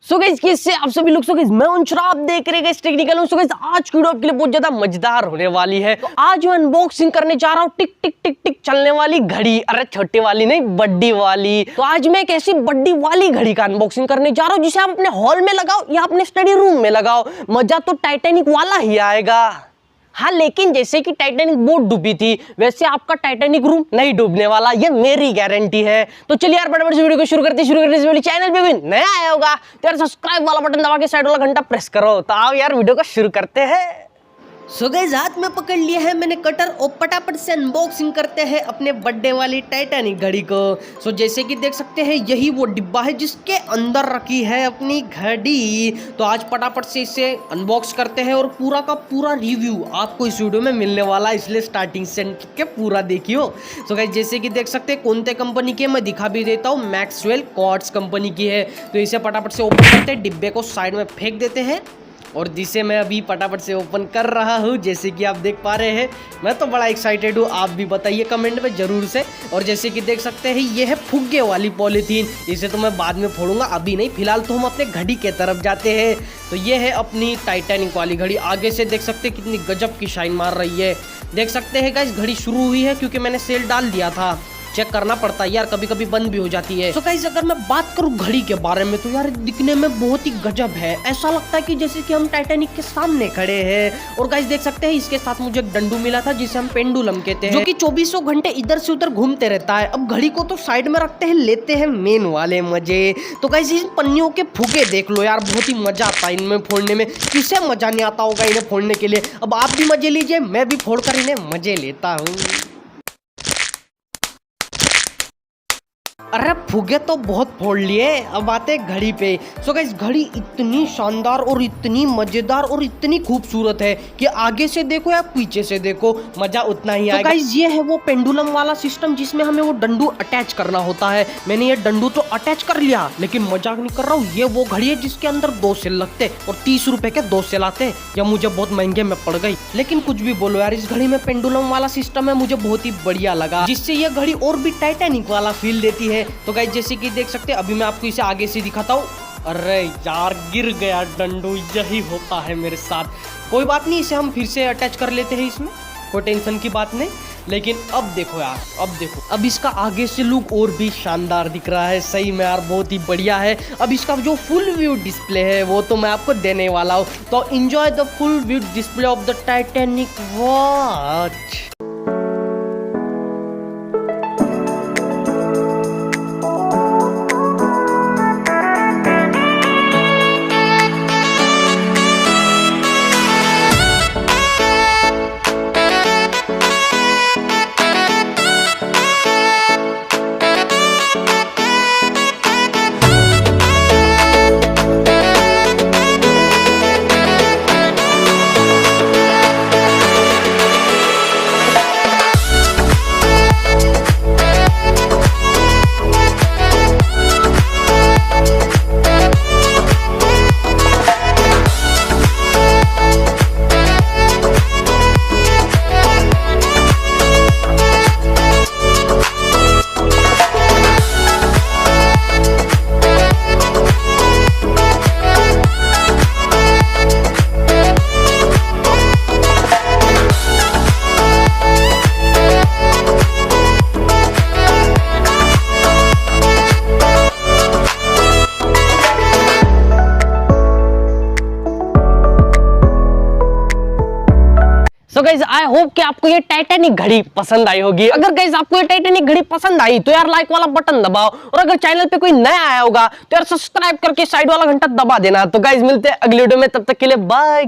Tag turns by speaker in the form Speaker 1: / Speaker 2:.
Speaker 1: So guys कैसे आप सभी लोग। सो गाइस मैं उनशरा, आप देख रहे हैं टेक्निकल हूं। सो गाइस आज की वीडियो आपके लिए बहुत ज्यादा मजेदार होने वाली है। तो आज मैं अनबॉक्सिंग करने जा रहा हूं टिक टिक टिक टिक चलने वाली घड़ी। अरे छोटी वाली नहीं, बड्डी वाली। तो आज मैं एक ऐसी बड्डी वाली घड़ी का अनबॉक्सिंग करने जा रहा हूं जिसे आप अपने हॉल में लगाओ या अपने स्टडी रूम में लगाओ, मजा तो टाइटैनिक वाला ही आएगा। हाँ, लेकिन जैसे कि टाइटैनिक बोट डूबी थी वैसे आपका टाइटैनिक रूम नहीं डूबने वाला, ये मेरी गारंटी है। तो चलिए यार फटाफट से वीडियो को शुरू करते हैं। चैनल पे भी नया आया होगा तो यार सब्सक्राइब वाला बटन दबा के साइड वाला घंटा प्रेस करो। तो आओ यार वीडियो को शुरू करते हैं।
Speaker 2: सो गाइस हाथ में पकड़ लिया है मैंने कटर और पटापट से अनबॉक्सिंग करते हैं अपने बर्थडे वाली टाइटैनिक घड़ी को। सो जैसे कि देख सकते हैं यही वो डिब्बा है जिसके अंदर रखी है अपनी घड़ी। तो आज पटापट से इसे अनबॉक्स करते हैं और पूरा का पूरा रिव्यू आपको इस वीडियो में मिलने वाला है, इसलिए स्टार्टिंग से के पूरा देखियो। सो गाइस जैसे कि देख सकते हैं कौन से कंपनी की है मैं दिखा भी देता हूँ, मैक्सवेल क्वार्ट्ज कंपनी की है। तो इसे पटापट से ओपन करते हैं, डिब्बे को साइड में फेंक देते हैं और जिसे मैं अभी पटापट से ओपन कर रहा हूँ जैसे कि आप देख पा रहे हैं। मैं तो बड़ा एक्साइटेड हूँ, आप भी बताइए कमेंट में ज़रूर से। और जैसे कि देख सकते हैं ये है फुग्गे वाली पॉलीथीन, इसे तो मैं बाद में फोड़ूंगा, अभी नहीं। फिलहाल तो हम अपने घड़ी के तरफ जाते हैं। तो ये है अपनी टाइटैनिक वाली घड़ी। आगे से देख सकते हैं कितनी गजब की शाइन मार रही है। देख सकते हैं गाइस घड़ी शुरू हुई है क्योंकि मैंने सेल डाल दिया था, चेक करना पड़ता है यार, कभी कभी बंद भी हो जाती है। तो गाइस अगर मैं बात करूं घड़ी के बारे में तो यार दिखने में बहुत ही गजब है। ऐसा लगता है कि जैसे कि हम टाइटैनिक के सामने खड़े हैं। और गाइस देख सकते हैं इसके साथ मुझे एक डंडू मिला था जिसे हम पेंडुलम कहते हैं, जो कि 2400 घंटे इधर से उधर घूमते रहता है। अब घड़ी को तो साइड में रखते हैं, लेते हैं मेन वाले मजे। तो गाइस इन पन्नियों के फुगे देख लो यार, बहुत ही मजा आता है इनमें फोड़ने में। किसे मजा नहीं आता होगा इन्हें फोड़ने के लिए। अब आप भी मजे लीजिए, मैं भी फोड़कर इन्हें मजे लेता हूँ। अरे फुगे तो बहुत फोड़ लिए, अब आते घड़ी पे। सो गाइस घड़ी इतनी शानदार और इतनी मजेदार और इतनी खूबसूरत है कि आगे से देखो या पीछे से देखो मजा उतना ही आएगा। गाइस ये है वो पेंडुलम वाला सिस्टम जिसमें हमें वो डंडू अटैच करना होता है। मैंने ये डंडू तो अटैच कर लिया, लेकिन मजाक नहीं कर रहा हूँ, ये वो घड़ी है जिसके अंदर 2 सेल लगते और 30 रुपए के 2 सेल आते। या मुझे बहुत महंगे में पड़ गई, लेकिन कुछ भी बोलो यार, इस घड़ी में पेंडुलम वाला सिस्टम है, मुझे बहुत ही बढ़िया लगा, जिससे ये घड़ी और भी टाइटैनिक वाला फील देती है। तो गाइस जैसे कि देख सकते हैं अभी मैं आपको इसे आगे से दिखाता हूँ। अरे यार गिर गया डंडू, यही होता है मेरे साथ। कोई बात नहीं, इसे हम फिर से अटैच कर लेते हैं, इसमें कोई टेंशन की बात नहीं। लेकिन अब देखो यार, अब देखो, अब इसका आगे से लुक और भी शानदार दिख रहा है। सही में यार बहुत ही बढ़िया है। अब इसका जो फुल व्यू डिस्प्ले है वो तो मैं आपको देने वाला हूँ। तो enjoy the full view display of the Titanic watch.
Speaker 1: तो गाइस आई होप कि आपको ये टाइटैनिक घड़ी पसंद आई होगी। अगर गाइस आपको ये टाइटैनिक घड़ी पसंद आई तो यार लाइक वाला बटन दबाओ, और अगर चैनल पे कोई नया आया होगा तो यार सब्सक्राइब करके साइड वाला घंटा दबा देना। तो गाइस मिलते हैं अगली वीडियो में, तब तक के लिए बाय।